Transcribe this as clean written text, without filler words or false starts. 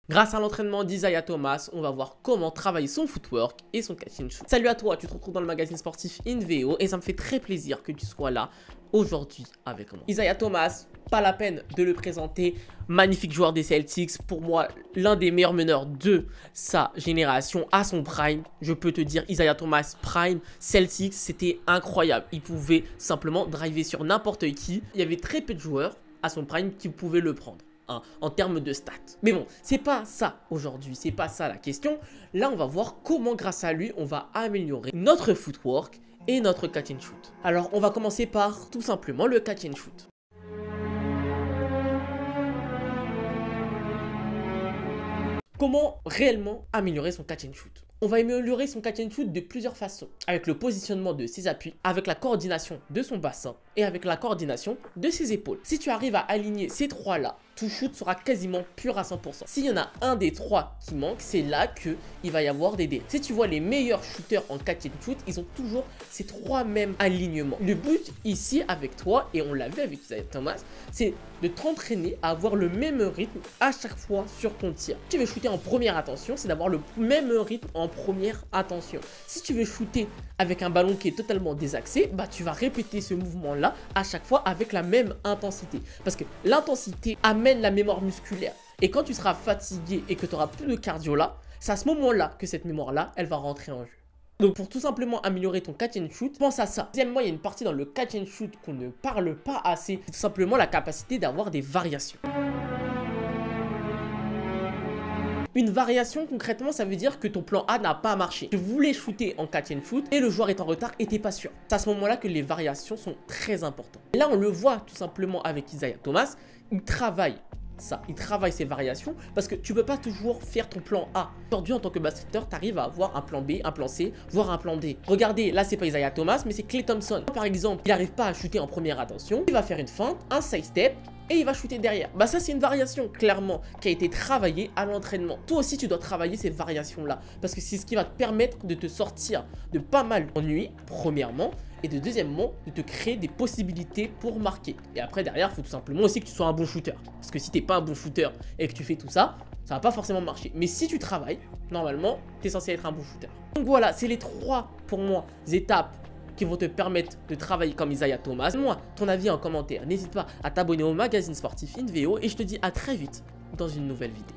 Grâce à l'entraînement d'Isaiah Thomas, on va voir comment travailler son footwork et son catch and shoot. Salut à toi, tu te retrouves dans le magazine sportif InVO et ça me fait très plaisir que tu sois là aujourd'hui avec moi. Isaiah Thomas, pas la peine de le présenter, magnifique joueur des Celtics, pour moi l'un des meilleurs meneurs de sa génération à son prime. Je peux te dire, Isaiah Thomas prime Celtics, c'était incroyable. Il pouvait simplement driver sur n'importe qui. Il y avait très peu de joueurs à son prime qui pouvaient le prendre en termes de stats. Mais bon, c'est pas ça aujourd'hui, c'est pas ça la question. Là, on va voir comment grâce à lui, on va améliorer notre footwork et notre catch and shoot. Alors, on va commencer par tout simplement le catch and shoot. Comment réellement améliorer son catch and shoot? On va améliorer son catch and shoot de plusieurs façons. Avec le positionnement de ses appuis, avec la coordination de son bassin et avec la coordination de ses épaules. Si tu arrives à aligner ces trois-là, ton shoot sera quasiment pur à 100%. S'il y en a un des trois qui manque, c'est là qu'il va y avoir des dérives. Si tu vois les meilleurs shooters en catch and shoot, ils ont toujours ces trois mêmes alignements. Le but ici avec toi, et on l'a vu avec Isaiah Thomas, c'est de t'entraîner à avoir le même rythme à chaque fois sur ton tir. Si tu veux shooter en première attention, c'est d'avoir le même rythme en première attention. Si tu veux shooter avec un ballon qui est totalement désaxé, bah tu vas répéter ce mouvement-là à chaque fois avec la même intensité. Parce que l'intensité amène la mémoire musculaire. Et quand tu seras fatigué et que tu n'auras plus de cardio là, c'est à ce moment-là que cette mémoire-là, elle va rentrer en jeu. Donc pour tout simplement améliorer ton catch and shoot, pense à ça. Deuxièmement, il y a une partie dans le catch and shoot qu'on ne parle pas assez. C'est tout simplement la capacité d'avoir des variations. Une variation, concrètement, ça veut dire que ton plan A n'a pas marché. Tu voulais shooter en catch and shoot et le joueur est en retard et t'es pas sûr. C'est à ce moment-là que les variations sont très importantes. Et là, on le voit tout simplement avec Isaiah Thomas. Il travaille ça, il travaille ses variations parce que tu peux pas toujours faire ton plan A. Aujourd'hui, en tant que basketteur, tu arrives à avoir un plan B, un plan C, voire un plan D. Regardez, là, c'est pas Isaiah Thomas, mais c'est Klay Thompson. Par exemple, il n'arrive pas à shooter en première attention. Il va faire une feinte, un side step, et il va shooter derrière. Bah ça c'est une variation clairement qui a été travaillée à l'entraînement. Toi aussi tu dois travailler ces variations là parce que c'est ce qui va te permettre de te sortir de pas mal d'ennuis premièrement et de deuxièmement de te créer des possibilités pour marquer. Et après derrière il faut tout simplement aussi que tu sois un bon shooter parce que si t'es pas un bon shooter et que tu fais tout ça, ça va pas forcément marcher. Mais si tu travailles, normalement tu es censé être un bon shooter. Donc voilà, c'est les trois pour moi étapes qui vont te permettre de travailler comme Isaiah Thomas. Donne-moi ton avis en commentaire. N'hésite pas à t'abonner au magazine sportif InVO et je te dis à très vite dans une nouvelle vidéo.